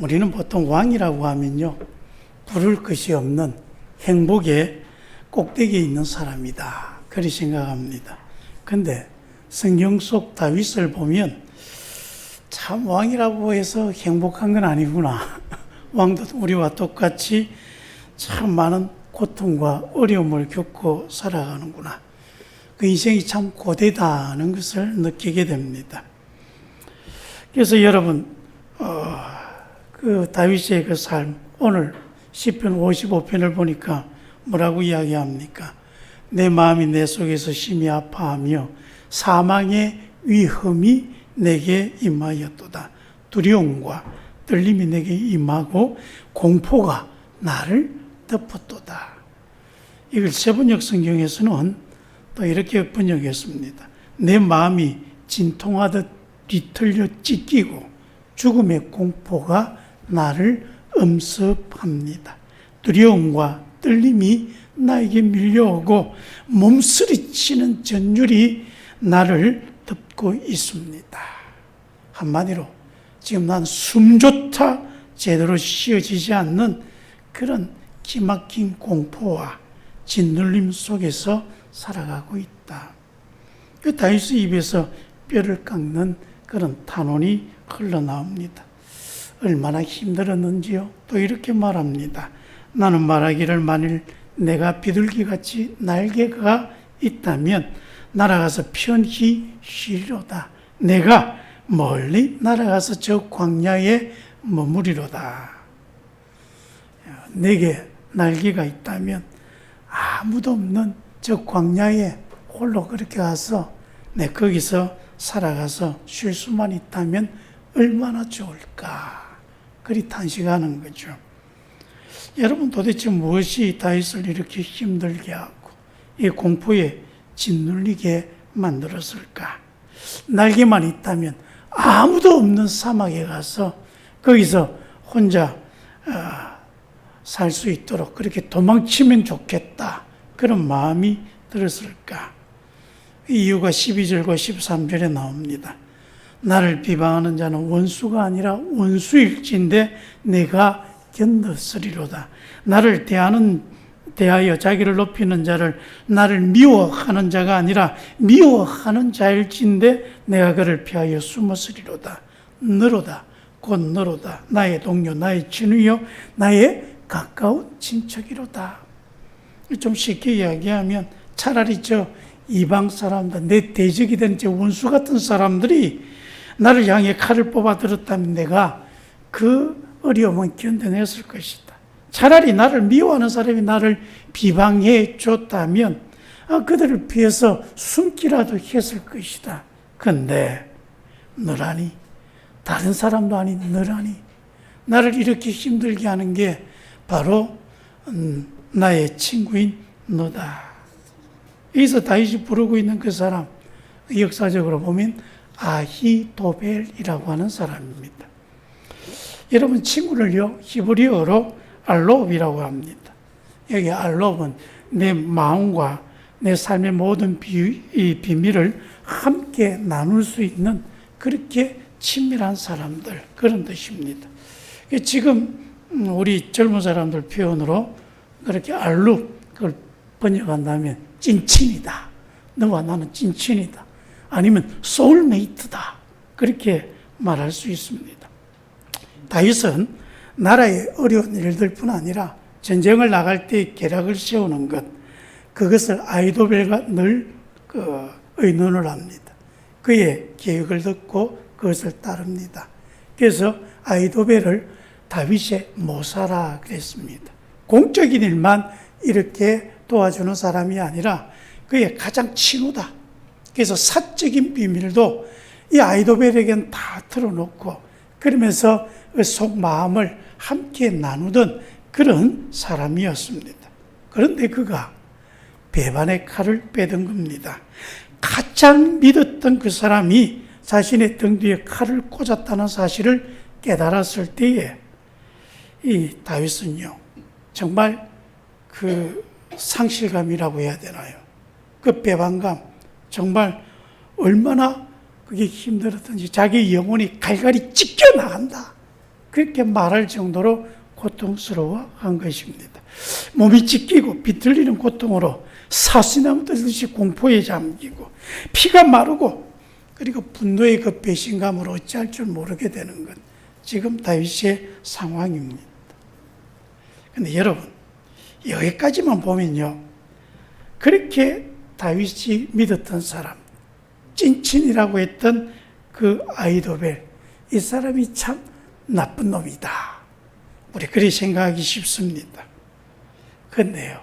우리는 보통 왕이라고 하면요, 부를 것이 없는 행복의 꼭대기에 있는 사람이다, 그렇게 생각합니다. 근데 성경 속 다윗을 보면 참 왕이라고 해서 행복한 건 아니구나. 왕도 우리와 똑같이 참 많은 고통과 어려움을 겪고 살아가는구나. 그 인생이 참 고되다는 것을 느끼게 됩니다. 그래서 여러분, 그 다윗의 그 삶, 오늘 시편 55편을 보니까 뭐라고 이야기합니까? 내 마음이 내 속에서 심히 아파하며 사망의 위험이 내게 임하였도다. 두려움과 떨림이 내게 임하고 공포가 나를 덮었도다. 이걸 세번역 성경에서는 또 이렇게 번역했습니다. 내 마음이 진통하듯 뒤틀려 찢기고 죽음의 공포가 나를 엄습합니다. 두려움과 떨림이 나에게 밀려오고 몸서리치는 전율이 나를 덮고 있습니다. 한마디로 지금 난 숨조차 제대로 쉬어지지 않는 그런 기막힌 공포와 짓눌림 속에서 살아가고 있다. 그 다윗의 입에서 뼈를 깎는 그런 탄원이 흘러나옵니다. 얼마나 힘들었는지요. 또 이렇게 말합니다. 나는 말하기를 만일 내가 비둘기같이 날개가 있다면 날아가서 편히 쉬리로다. 내가 멀리 날아가서 저 광야에 머무리로다. 내게 날개가 있다면 아무도 없는 저 광야에 홀로 그렇게 가서 내 거기서 살아가서 쉴 수만 있다면 얼마나 좋을까. 그리 탄식하는 거죠. 여러분, 도대체 무엇이 다윗을 이렇게 힘들게 하고 이 공포에 짓눌리게 만들었을까? 날개만 있다면 아무도 없는 사막에 가서 거기서 혼자 살 수 있도록 그렇게 도망치면 좋겠다, 그런 마음이 들었을까? 이 이유가 12절과 13절에 나옵니다. 나를 비방하는 자는 원수가 아니라 원수일진데 내가 견뎠으리로다. 나를 대하여 자기를 높이는 자를 나를 미워하는 자가 아니라 미워하는 자일진데 내가 그를 피하여 숨었으리로다. 너로다, 곧 너로다. 나의 동료, 나의 친구요, 나의 가까운 친척이로다. 좀 쉽게 이야기하면 차라리 저 이방 사람들, 내 대적이 된 저 원수 같은 사람들이 나를 향해 칼을 뽑아 들었다면 내가 그 어려움은 견뎌냈을 것이다. 차라리 나를 미워하는 사람이 나를 비방해 줬다면 그들을 피해서 숨기라도 했을 것이다. 근데 너라니, 다른 사람도 아닌 너라니, 나를 이렇게 힘들게 하는 게 바로 나의 친구인 너다. 여기서 다윗이 부르고 있는 그 사람, 역사적으로 보면 아히도벨이라고 하는 사람입니다. 여러분, 친구를요, 히브리어로 알롭이라고 합니다. 여기 알롭은 내 마음과 내 삶의 모든 비밀을 함께 나눌 수 있는 그렇게 친밀한 사람들, 그런 뜻입니다. 지금 우리 젊은 사람들 표현으로 그렇게 알룹, 그걸 번역한다면 찐친이다. 너와 나는 찐친이다. 아니면 소울메이트다. 그렇게 말할 수 있습니다. 다윗은 나라의 어려운 일들뿐 아니라 전쟁을 나갈 때 계략을 세우는 것, 그것을 아히도벨과 늘 의논을 합니다. 그의 계획을 듣고 그것을 따릅니다. 그래서 아히도벨을 다윗의 모사라 그랬습니다. 공적인 일만 이렇게 도와주는 사람이 아니라 그의 가장 친구다. 그래서 사적인 비밀도 이 아히도벨에겐 다 털어놓고 그러면서 그 속마음을 함께 나누던 그런 사람이었습니다. 그런데 그가 배반의 칼을 빼든 겁니다. 가장 믿었던 그 사람이 자신의 등 뒤에 칼을 꽂았다는 사실을 깨달았을 때에 이 다윗은요, 정말 그 상실감이라고 해야 되나요? 그 배반감, 정말 얼마나 그게 힘들었던지 자기 영혼이 갈갈이 찢겨나간다. 그렇게 말할 정도로 고통스러워한 것입니다. 몸이 찢기고 비틀리는 고통으로 사시나무 뜨듯이 공포에 잠기고 피가 마르고 그리고 분노의 그 배신감으로 어찌할 줄 모르게 되는 것, 지금 다윗의 상황입니다. 그런데 여러분, 여기까지만 보면요, 그렇게 다윗이 믿었던 사람, 찐친이라고 했던 그 아히도벨, 이 사람이 참 나쁜 놈이다, 우리 그리 생각하기 쉽습니다. 그런데요,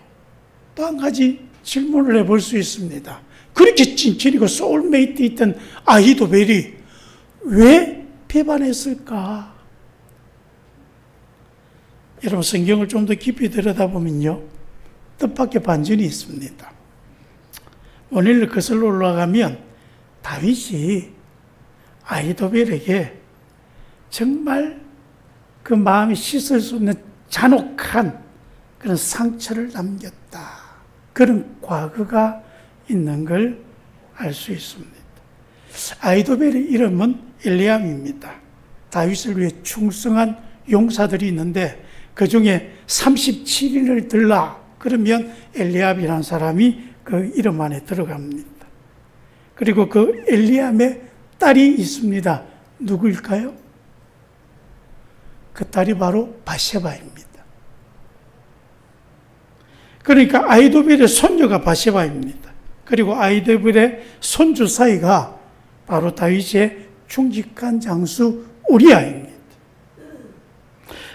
또 한 가지 질문을 해볼 수 있습니다. 그렇게 찐친이고 소울메이트 있던 아히도벨이 왜 배반했을까? 여러분, 성경을 좀 더 깊이 들여다보면요, 뜻밖의 반전이 있습니다. 원인을 거슬러 올라가면 다윗이 아히도벨에게 정말 그 마음이 씻을 수 없는 잔혹한 그런 상처를 남겼다, 그런 과거가 있는 걸 알 수 있습니다. 아히도벨의 이름은 엘리암입니다. 다윗을 위해 충성한 용사들이 있는데 그 중에 37인을 들라 그러면 엘리압이라는 사람이 그 이름 안에 들어갑니다. 그리고 그 엘리암의 딸이 있습니다. 누구일까요? 그 딸이 바로 바세바입니다. 그러니까 아히도벨의 손녀가 바세바입니다. 그리고 아히도벨의 손주 사이가 바로 다윗의 충직한 장수 우리아입니다.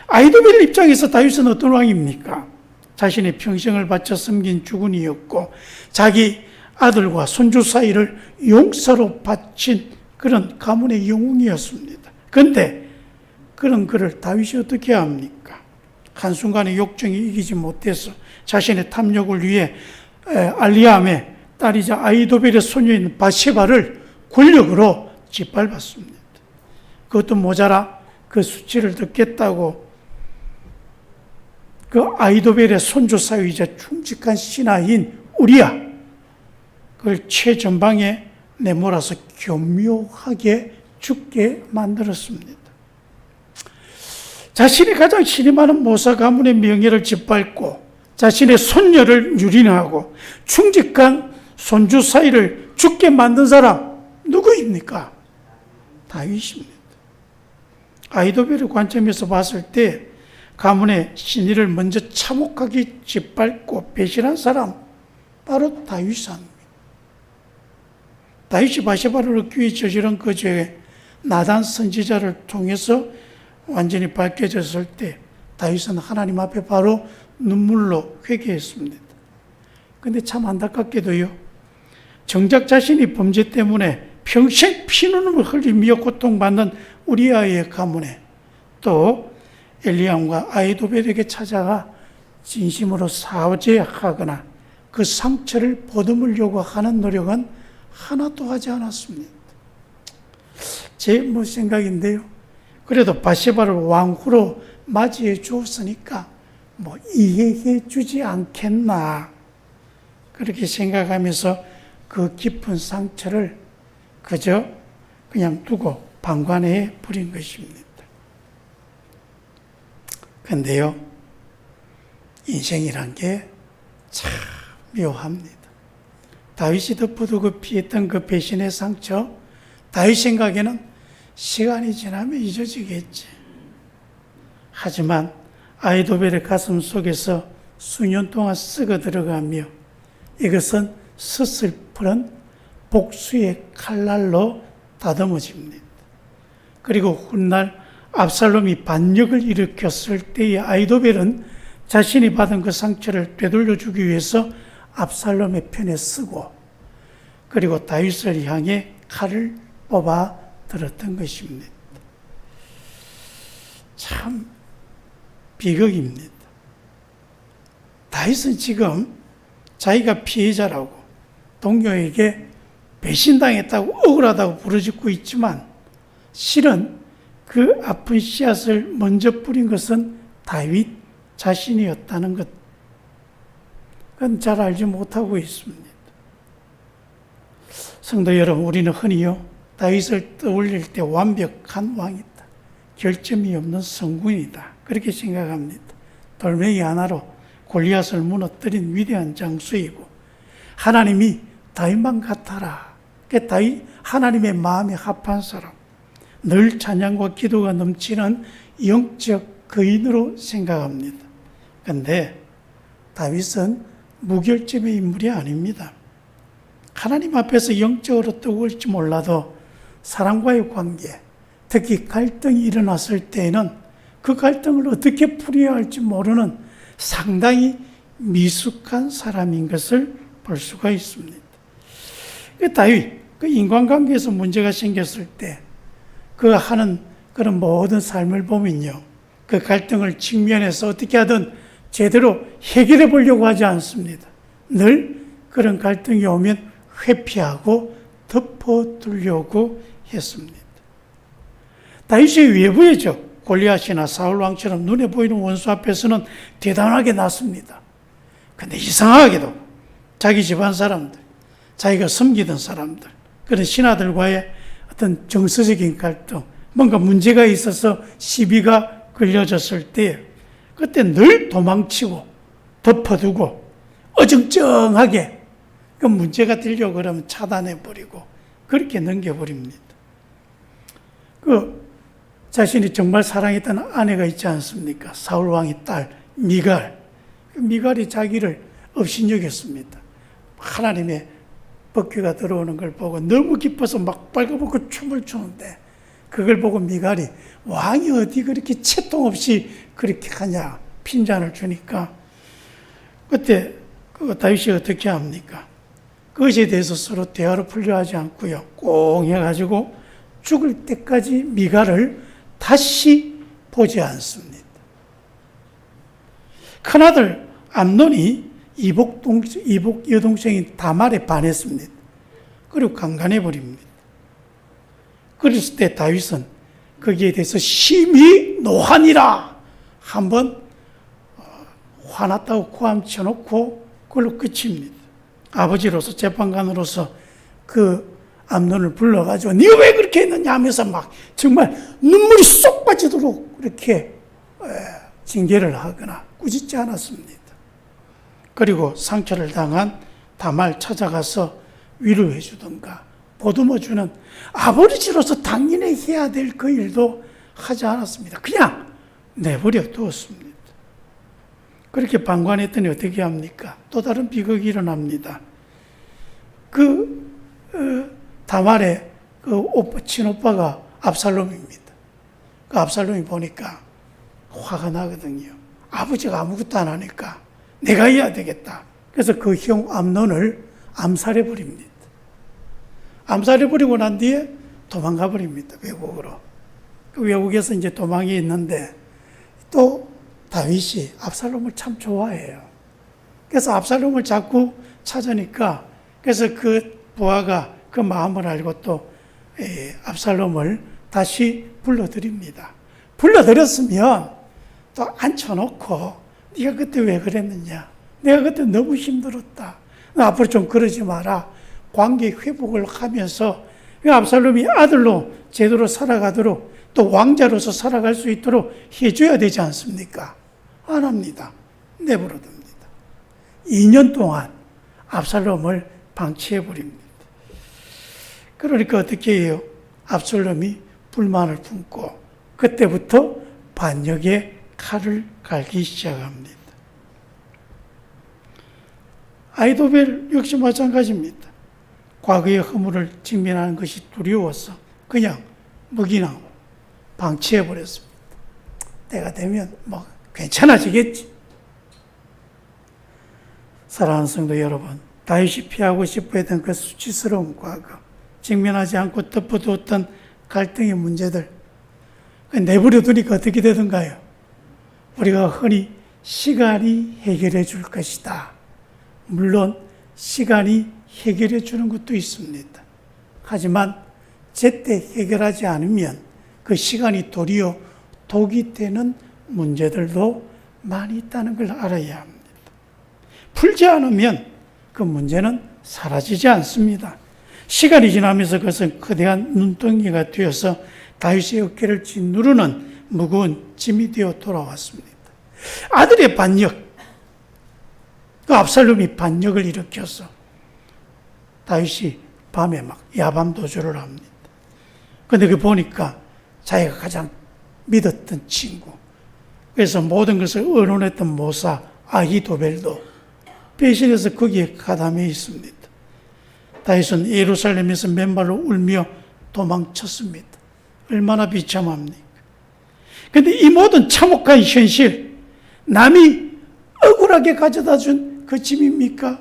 아히도벨 입장에서 다윗은 어떤 왕입니까? 자신의 평생을 바쳐 섬긴 주군이었고 자기 아들과 손주 사이를 용사로 바친 그런 가문의 영웅이었습니다. 그런데 그런 그를 다윗이 어떻게 합니까? 한순간에 욕정이 이기지 못해서 자신의 탐욕을 위해 알리암의 딸이자 아히도벨의 소녀인 바세바를 권력으로 짓밟았습니다. 그것도 모자라 그 수치를 듣겠다고 그 아히도벨의 손주 사위이자 충직한 신하인 우리야, 그걸 최전방에 내몰아서 교묘하게 죽게 만들었습니다. 자신이 가장 신임하는 모사 가문의 명예를 짓밟고 자신의 손녀를 유린하고 충직한 손주 사이를 죽게 만든 사람 누구입니까? 다윗입니다. 아히도벨의 관점에서 봤을 때 가문의 신의를 먼저 참혹하게 짓밟고 배신한 사람, 바로 다윗입니다. 다윗이 바세바를 얻기 위해 저지른 그 죄에 나단 선지자를 통해서 완전히 밝혀졌을 때 다윗은 하나님 앞에 바로 눈물로 회개했습니다. 그런데 참 안타깝게도요, 정작 자신이 범죄 때문에 평생 피눈물을 흘리며 고통받는 우리아의 가문에 또 엘리암과 아히도벨에게 찾아가 진심으로 사죄하거나 그 상처를 보듬으려고 하는 노력은 하나도 하지 않았습니다. 제 생각인데요, 그래도 바세바를 왕후로 맞이해 주었으니까 이해해 주지 않겠나, 그렇게 생각하면서 그 깊은 상처를 그저 그냥 두고 방관해 버린 것입니다. 그런데요, 인생이란 게 참 묘합니다. 다윗이 덮어두고 피했던 그 배신의 상처, 다윗 생각에는 시간이 지나면 잊어지겠지. 하지만 아히도벨의 가슴 속에서 수년 동안 썩어 들어가며 이것은 스슬픈 복수의 칼날로 다듬어집니다. 그리고 훗날 압살롬이 반역을 일으켰을 때의 아히도벨은 자신이 받은 그 상처를 되돌려주기 위해서 압살롬의 편에 서고 그리고 다윗을 향해 칼을 뽑아 들었던 것입니다. 참 비극입니다. 다윗은 지금 자기가 피해자라고 동료에게 배신당했다고 억울하다고 부르짖고 있지만 실은 그 아픈 씨앗을 먼저 뿌린 것은 다윗 자신이었다는 것, 그건 잘 알지 못하고 있습니다. 성도 여러분, 우리는 흔히요, 다윗을 떠올릴 때 완벽한 왕이다, 결점이 없는 성군이다. 그렇게 생각합니다. 돌멩이 하나로 골리앗을 무너뜨린 위대한 장수이고 하나님이 다윗만 같아라. 다윗 하나님의 마음에 합한 사람, 늘 찬양과 기도가 넘치는 영적 거인으로 생각합니다. 그런데 다윗은 무결점의 인물이 아닙니다. 하나님 앞에서 영적으로 뜨거울지 몰라도 사람과의 관계, 특히 갈등이 일어났을 때에는 그 갈등을 어떻게 풀어야 할지 모르는 상당히 미숙한 사람인 것을 볼 수가 있습니다. 다윗, 그 인간관계에서 문제가 생겼을 때 그 하는 그런 모든 삶을 보면요, 그 갈등을 직면해서 어떻게 하든 제대로 해결해 보려고 하지 않습니다. 늘 그런 갈등이 오면 회피하고 덮어두려고 했습니다. 다윗의 외부에죠. 골리앗이나 사울 왕처럼 눈에 보이는 원수 앞에서는 대단하게 났습니다. 그런데 이상하게도 자기 집안 사람들, 자기가 섬기던 사람들, 그런 신하들과의 어떤 정서적인 갈등, 뭔가 문제가 있어서 시비가 걸려졌을 때 그때 늘 도망치고 덮어두고 어정쩡하게 그 문제가 되려고 그러면 차단해버리고 그렇게 넘겨버립니다. 그 자신이 정말 사랑했던 아내가 있지 않습니까? 사울왕의 딸 미갈. 미갈이 자기를 업신여겼습니다. 하나님의 법궤가 들어오는 걸 보고 너무 기뻐서 막 빨가벗고 춤을 추는데 그걸 보고 미갈이 왕이 어디 그렇게 채통 없이 그렇게 하냐 핀잔을 주니까 그때 그 다윗이 어떻게 합니까? 그것에 대해서 서로 대화로 풀려 하지 않고요. 꽁 해가지고 죽을 때까지 미갈을 다시 보지 않습니다. 큰아들 암논이 이복 여동생인 다말에 반했습니다. 그리고 강간해버립니다. 그랬을 때 다윗은 거기에 대해서 심히 노하니라 한번 화났다고 고함 쳐놓고 그걸로 끝입니다. 아버지로서 재판관으로서 그 암논을 불러가지고 네가 왜 그렇게 했느냐 하면서 막 정말 눈물이 쏙 빠지도록 그렇게 징계를 하거나 꾸짖지 않았습니다. 그리고 상처를 당한 다말 찾아가서 위로해 주던가 보듬어 주는 아버지로서 당연히 해야 될 그 일도 하지 않았습니다. 그냥 내버려 두었습니다. 그렇게 방관했더니 어떻게 합니까? 또 다른 비극이 일어납니다. 다말의 친오빠가 압살롬입니다. 그 압살롬이 보니까 화가 나거든요. 아버지가 아무것도 안 하니까 내가 해야 되겠다. 그래서 그 형 암논을 암살해버립니다. 암살해버리고 난 뒤에 도망가 버립니다. 외국으로. 그 외국에서 이제 도망이 있는데 또 다윗이 압살롬을 참 좋아해요. 그래서 압살롬을 자꾸 찾으니까 그래서 그 부하가 그 마음을 알고 또 압살롬을 다시 불러들입니다. 불러들였으면 또 앉혀놓고 네가 그때 왜 그랬느냐? 내가 그때 너무 힘들었다. 앞으로 좀 그러지 마라. 관계 회복을 하면서 압살롬이 아들로 제대로 살아가도록 또 왕자로서 살아갈 수 있도록 해줘야 되지 않습니까? 안 합니다. 내버려 둡니다. 2년 동안 압살롬을 방치해버립니다. 그러니까 어떻게 해요? 압살롬이 불만을 품고 그때부터 반역의 칼을 갈기 시작합니다. 아히도벨 역시 마찬가지입니다. 과거의 허물을 직면하는 것이 두려워서 그냥 묵인하고 방치해버렸습니다. 때가 되면 뭐 괜찮아지겠지. 사랑하는 성도 여러분, 다윗이 피하고 싶어 했던 그 수치스러운 과거, 직면하지 않고 덮어두었던 갈등의 문제들, 내버려 두니까 어떻게 되던가요? 우리가 흔히 시간이 해결해 줄 것이다. 물론 시간이 해결해 주는 것도 있습니다. 하지만 제때 해결하지 않으면 그 시간이 도리어 독이 되는 문제들도 많이 있다는 걸 알아야 합니다. 풀지 않으면 그 문제는 사라지지 않습니다. 시간이 지나면서 그것은 거대한 눈덩이가 되어서 다윗의 어깨를 짓누르는 무거운 짐이 되어 돌아왔습니다. 아들의 반역, 그 압살롬이 반역을 일으켜서 다윗이 밤에 막 야밤 도주를 합니다. 근데 그 보니까 자기가 가장 믿었던 친구, 그래서 모든 것을 의논했던 모사 아히도벨도 배신해서 거기에 가담해 있습니다. 다윗은 예루살렘에서 맨발로 울며 도망쳤습니다. 얼마나 비참합니까? 그런데 이 모든 참혹한 현실, 남이 억울하게 가져다 준 그 짐입니까?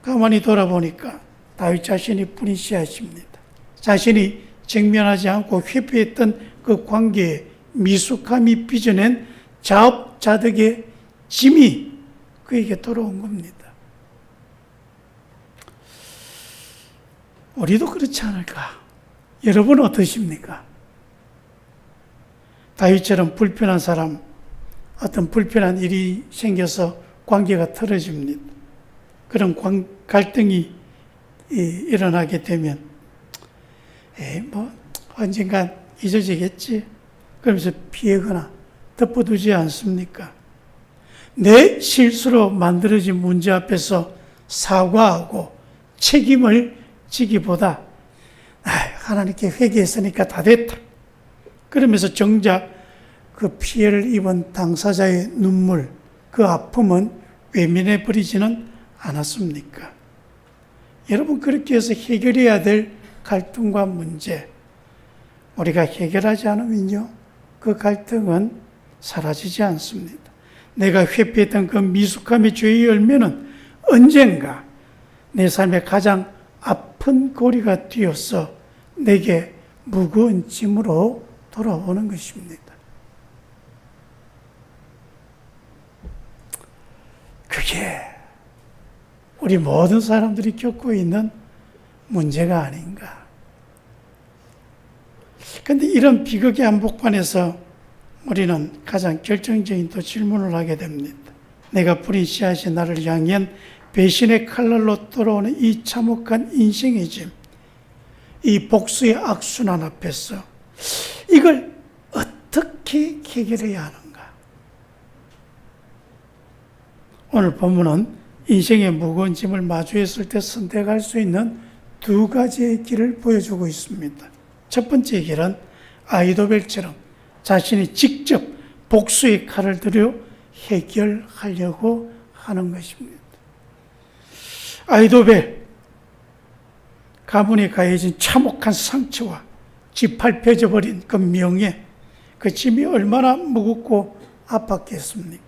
가만히 돌아보니까 다윗 자신이 뿐인 씨앗입니다. 자신이 직면하지 않고 회피했던 그 관계에 미숙함이 빚어낸 자업자득의 짐이 그에게 돌아온 겁니다. 우리도 그렇지 않을까? 여러분은 어떠십니까? 다윗처럼 불편한 사람, 어떤 불편한 일이 생겨서 관계가 틀어집니다. 그런 갈등이 일어나게 되면 언젠간 잊어지겠지? 그러면서 피하거나 덮어두지 않습니까? 내 실수로 만들어진 문제 앞에서 사과하고 책임을 지기보다 하나님께 회개했으니까 다 됐다. 그러면서 정작 그 피해를 입은 당사자의 눈물, 그 아픔은 외면해 버리지는 않았습니까? 여러분, 그렇게 해서 해결해야 될 갈등과 문제, 우리가 해결하지 않으면요, 그 갈등은 사라지지 않습니다. 내가 회피했던 그 미숙함의 죄의 열매는 언젠가 내 삶의 가장 아픈 고리가 되어서 내게 무거운 짐으로 돌아오는 것입니다. 그게 우리 모든 사람들이 겪고 있는 문제가 아닌가. 그런데 이런 비극의 한복판에서 우리는 가장 결정적인 또 질문을 하게 됩니다. 내가 뿌린 씨앗이 나를 향한 배신의 칼날로 돌아오는 이 참혹한 인생의 짐, 이 복수의 악순환 앞에서 이걸 어떻게 해결해야 하는가? 오늘 본문은 인생의 무거운 짐을 마주했을 때 선택할 수 있는 두 가지의 길을 보여주고 있습니다. 첫 번째 길은 아히도벨처럼 자신이 직접 복수의 칼을 들여 해결하려고 하는 것입니다. 아히도벨, 가문에 가해진 참혹한 상처와 짓밟혀져 버린 그 명예, 그 짐이 얼마나 무겁고 아팠겠습니까?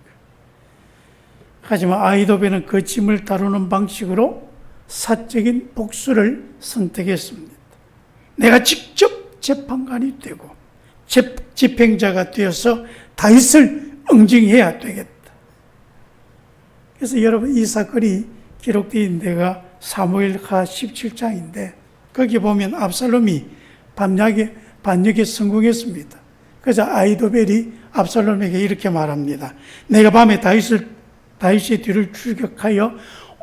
하지만 아히도벨은 그 짐을 다루는 방식으로 사적인 복수를 선택했습니다. 내가 직접 재판관이 되고 집행자가 되어서 다윗을 응징해야 되겠다. 그래서 여러분, 이 사건이 기록되어 있는 데가 사무엘하 17장인데 거기 보면 압살롬이 반역에 성공했습니다. 그래서 아히도벨이 압살롬에게 이렇게 말합니다. 내가 밤에 다윗의 뒤를 출격하여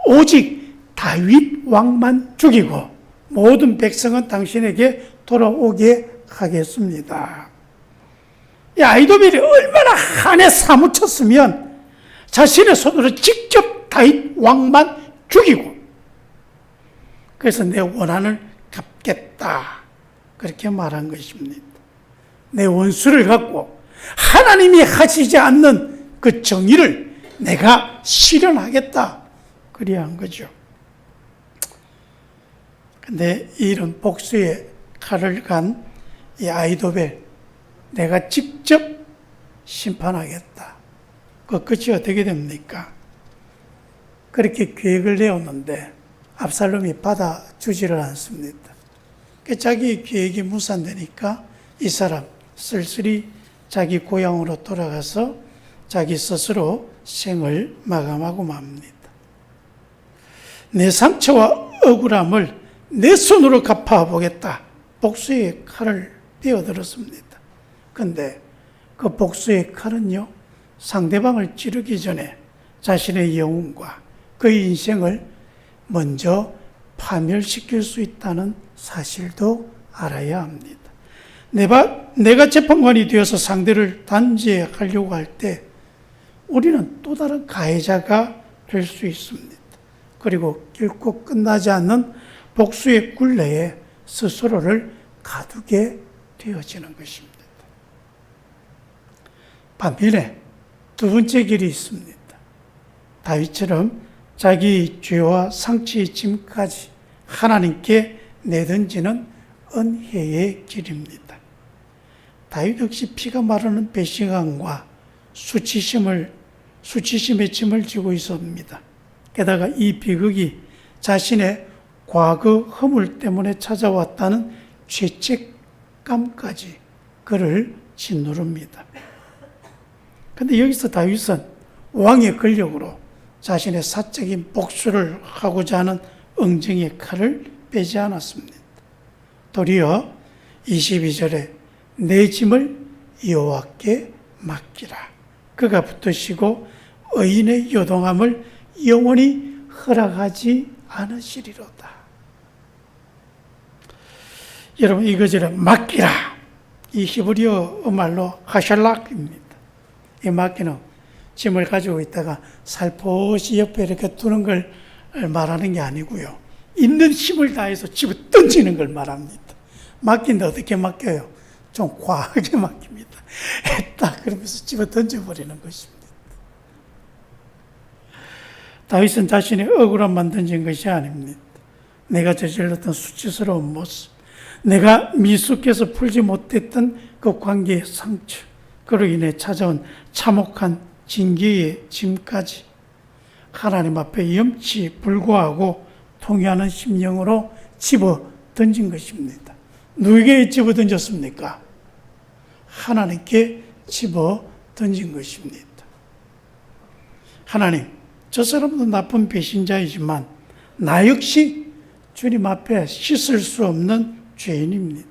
오직 다윗 왕만 죽이고 모든 백성은 당신에게 돌아오게 하겠습니다. 이 아히도벨이 얼마나 한에 사무쳤으면 자신의 손으로 직접 다윗 왕만 죽이고, 그래서 내 원한을 갚겠다, 그렇게 말한 것입니다. 내 원수를 갖고 하나님이 하시지 않는 그 정의를 내가 실현하겠다, 그래야 한 거죠. 근데 이런 복수의 칼을 간 이 아히도벨, 내가 직접 심판하겠다, 그 끝이 어떻게 됩니까? 그렇게 계획을 내었는데 압살롬이 받아주지를 않습니다. 자기 계획이 무산되니까 이 사람 쓸쓸히 자기 고향으로 돌아가서 자기 스스로 생을 마감하고 맙니다. 내 상처와 억울함을 내 손으로 갚아보겠다, 복수의 칼을 떼어들었습니다. 그런데 그 복수의 칼은요, 상대방을 찌르기 전에 자신의 영혼과 그의 인생을 먼저 파멸시킬 수 있다는 사실도 알아야 합니다. 내가 재판관이 되어서 상대를 단죄하려고 할 때 우리는 또 다른 가해자가 될 수 있습니다. 그리고 결코 끝나지 않는 복수의 굴레에 스스로를 가두게 되어지는 것입니다. 반면에 두 번째 길이 있습니다. 다윗처럼 자기 죄와 상처의 짐까지 하나님께 내던지는 은혜의 길입니다. 다윗 역시 피가 마르는 배신감과 수치심의 짐을 지고 있습니다. 게다가 이 비극이 자신의 과거 허물 때문에 찾아왔다는 죄책감까지 그를 짓누릅니다. 그런데 여기서 다윗은 왕의 권력으로 자신의 사적인 복수를 하고자 하는 응징의 칼을 빼지 않았습니다. 도리어 22절에 내 짐을 여호와께 맡기라. 그가 붙드시고 의인의 요동함을 영원히 허락하지 않으시리로다. 여러분, 이 구절에 맡기라. 이 히브리어 말로 하샬락입니다. 이 맡기는 짐을 가지고 있다가 살포시 옆에 이렇게 두는 걸 말하는 게 아니고요. 있는 힘을 다해서 집어 던지는 걸 말합니다. 맡긴데 어떻게 맡겨요? 좀 과하게 맡깁니다. 했다 그러면서 집어 던져버리는 것입니다. 다윗은 자신의 억울함만 던진 것이 아닙니다. 내가 저질렀던 수치스러운 모습, 내가 미숙해서 풀지 못했던 그 관계의 상처, 그로 인해 찾아온 참혹한 징계의 짐까지 하나님 앞에 염치 불구하고 통회하는 심령으로 집어 던진 것입니다. 누구에게 집어 던졌습니까? 하나님께 집어 던진 것입니다. 하나님, 저 사람도 나쁜 배신자이지만 나 역시 주님 앞에 씻을 수 없는 죄인입니다.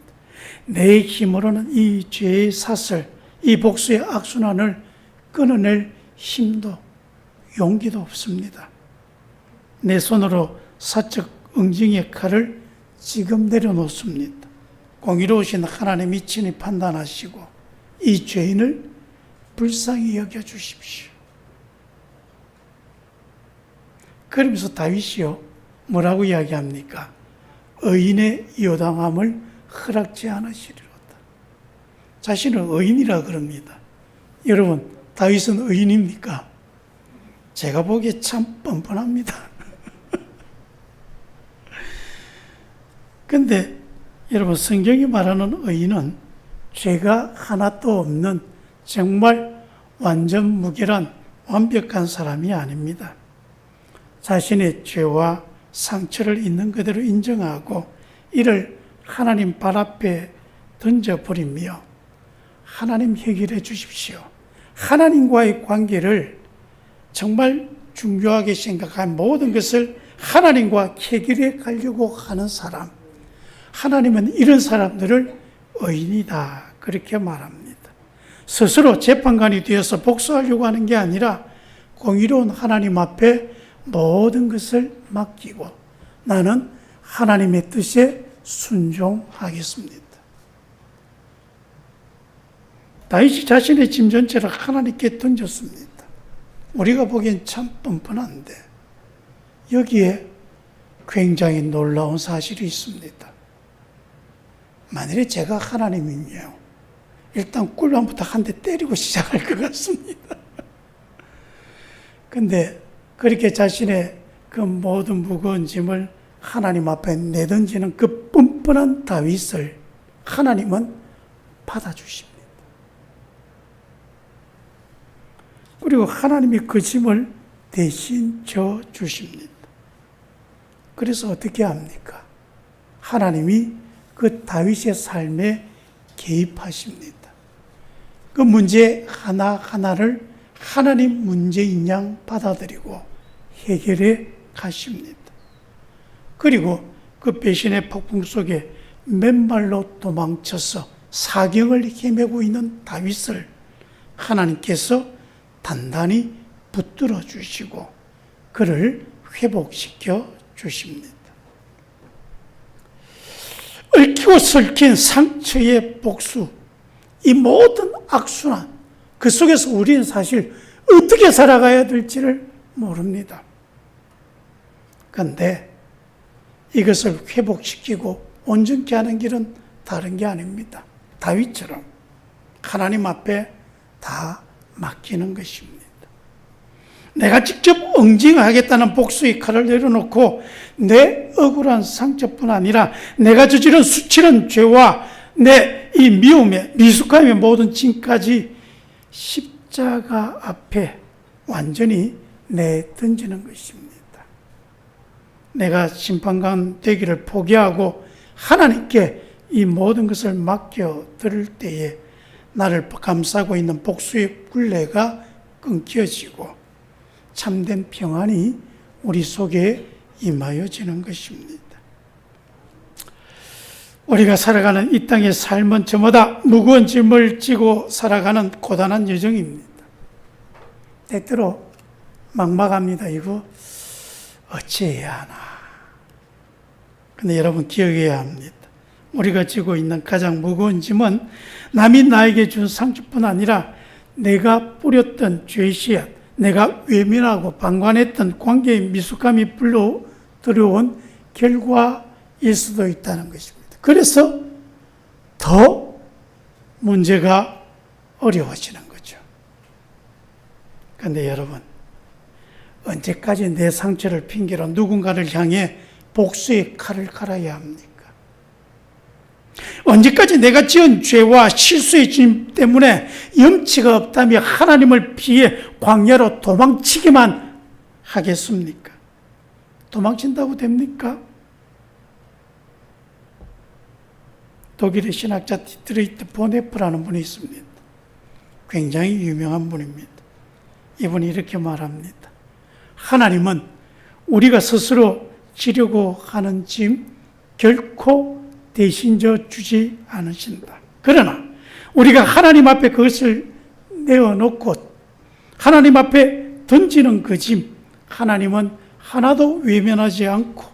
내 힘으로는 이 죄의 사슬, 이 복수의 악순환을 끊어낼 힘도 용기도 없습니다. 내 손으로 사적 응징의 칼을 지금 내려놓습니다. 공의로우신 하나님이 친히 판단하시고 이 죄인을 불쌍히 여겨주십시오. 그러면서 다윗이요, 뭐라고 이야기합니까? 의인의 요당함을 허락지 않으시리로다. 자신을 의인이라 그럽니다. 여러분, 다윗은 의인입니까? 제가 보기에 참 뻔뻔합니다. 근데 여러분, 성경이 말하는 의인은 죄가 하나도 없는 정말 완전 무결한 완벽한 사람이 아닙니다. 자신의 죄와 상처를 있는 그대로 인정하고 이를 하나님 발 앞에 던져버리며 하나님 해결해 주십시오. 하나님과의 관계를 정말 중요하게 생각한 모든 것을 하나님과 해결해 가려고 하는 사람, 하나님은 이런 사람들을 의인이다 그렇게 말합니다. 스스로 재판관이 되어서 복수하려고 하는 게 아니라 공의로운 하나님 앞에 모든 것을 맡기고 나는 하나님의 뜻에 순종하겠습니다. 다윗이 자신의 짐 전체를 하나님께 던졌습니다. 우리가 보기엔 참 뻔뻔한데 여기에 굉장히 놀라운 사실이 있습니다. 만일에 제가 하나님이면 일단 꿀밤부터 한 대 때리고 시작할 것 같습니다. 근데 그렇게 자신의 그 모든 무거운 짐을 하나님 앞에 내던지는 그 뻔뻔한 다윗을 하나님은 받아주십니다. 그리고 하나님이 그 짐을 대신 져 주십니다. 그래서 어떻게 합니까? 하나님이 그 다윗의 삶에 개입하십니다. 그 문제 하나하나를 하나님 문제인 양 받아들이고 해결해 가십니다. 그리고 그 배신의 폭풍 속에 맨발로 도망쳐서 사경을 헤매고 있는 다윗을 하나님께서 단단히 붙들어 주시고 그를 회복시켜 주십니다. 얽히고 설킨 상처의 복수, 이 모든 악순환, 그 속에서 우리는 사실 어떻게 살아가야 될지를 모릅니다. 그런데 이것을 회복시키고 온전케 하는 길은 다른 게 아닙니다. 다윗처럼 하나님 앞에 다 맡기는 것입니다. 내가 직접 응징하겠다는 복수의 칼을 내려놓고 내 억울한 상처뿐 아니라 내가 저지른 수치는 죄와 내 이 미움의 미숙함의 모든 짐까지 십자가 앞에 완전히 내던지는 것입니다. 내가 심판관 되기를 포기하고 하나님께 이 모든 것을 맡겨드릴 때에 나를 감싸고 있는 복수의 굴레가 끊겨지고 참된 평안이 우리 속에 임하여지는 것입니다. 우리가 살아가는 이 땅의 삶은 저마다 무거운 짐을 지고 살아가는 고단한 여정입니다. 때때로 막막합니다. 이거 어찌해야 하나. 근데 여러분 기억해야 합니다. 우리가 지고 있는 가장 무거운 짐은 남이 나에게 준 상처뿐 아니라 내가 뿌렸던 죄씨앗, 내가 외면하고 방관했던 관계의 미숙함이 불러 들여온 결과일 수도 있다는 것입니다. 그래서 더 문제가 어려워지는 거죠. 그런데 여러분, 언제까지 내 상처를 핑계로 누군가를 향해 복수의 칼을 갈아야 합니까? 언제까지 내가 지은 죄와 실수의 짐 때문에 염치가 없다며 하나님을 피해 광야로 도망치기만 하겠습니까? 도망친다고 됩니까? 독일의 신학자 디트리히트 보네프라는 분이 있습니다. 굉장히 유명한 분입니다. 이분이 이렇게 말합니다. 하나님은 우리가 스스로 지려고 하는 짐 결코 대신져 주지 않으신다. 그러나 우리가 하나님 앞에 그것을 내어놓고 하나님 앞에 던지는 그 짐, 하나님은 하나도 외면하지 않고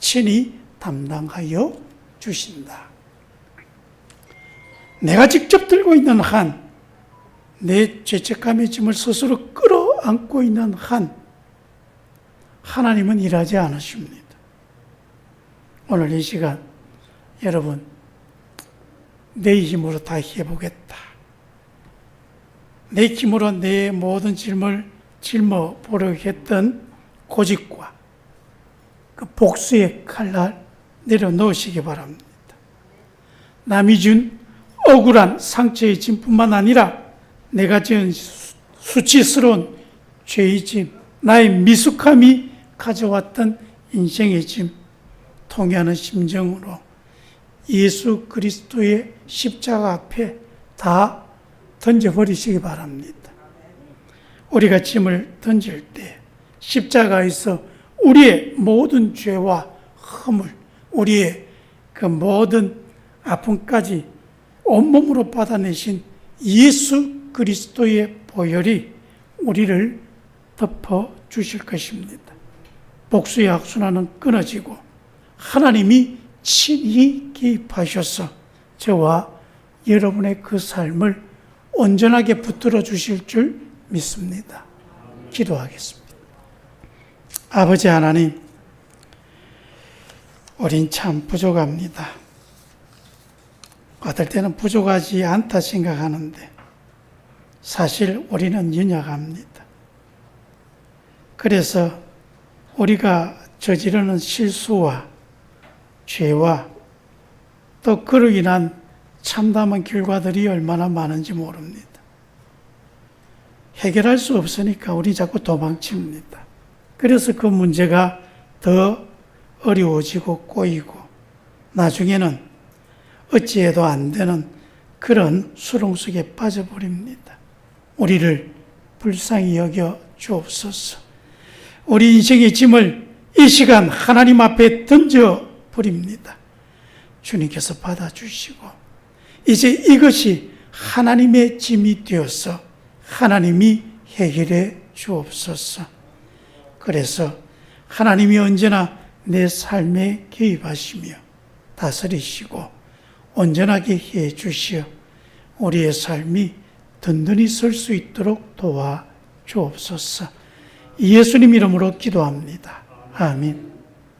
친히 담당하여 주신다. 내가 직접 들고 있는 한, 내 죄책감의 짐을 스스로 끌어안고 있는 한, 하나님은 일하지 않으십니다. 오늘 이 시간 여러분, 내 힘으로 다 해보겠다. 내 힘으로 내 모든 짐을 짊어보려 했던 고집과 그 복수의 칼날 내려놓으시기 바랍니다. 남이 준 억울한 상처의 짐뿐만 아니라 내가 지은 수치스러운 죄의 짐, 나의 미숙함이 가져왔던 인생의 짐, 통회하는 심정으로 예수 그리스도의 십자가 앞에 다 던져버리시기 바랍니다. 우리가 짐을 던질 때 십자가에서 우리의 모든 죄와 허물, 우리의 그 모든 아픔까지 온몸으로 받아내신 예수 그리스도의 보혈이 우리를 덮어주실 것입니다. 복수의 악순환은 끊어지고 하나님이 친히 개입하셔서 저와 여러분의 그 삶을 온전하게 붙들어 주실 줄 믿습니다. 기도하겠습니다. 아버지 하나님, 우린 참 부족합니다. 어떨 때는 부족하지 않다 생각하는데 사실 우리는 연약합니다. 그래서 우리가 저지르는 실수와 죄와 또 그로 인한 참담한 결과들이 얼마나 많은지 모릅니다. 해결할 수 없으니까 우리 자꾸 도망칩니다. 그래서 그 문제가 더 어려워지고 꼬이고 나중에는 어찌해도 안 되는 그런 수렁 속에 빠져버립니다. 우리를 불쌍히 여겨 주옵소서. 우리 인생의 짐을 이 시간 하나님 앞에 던져버립니다. 주님께서 받아주시고 이제 이것이 하나님의 짐이 되어서 하나님이 해결해 주옵소서. 그래서 하나님이 언제나 내 삶에 개입하시며 다스리시고 온전하게 해 주시어 우리의 삶이 든든히 설 수 있도록 도와 주옵소서. 예수님 이름으로 기도합니다. 아멘.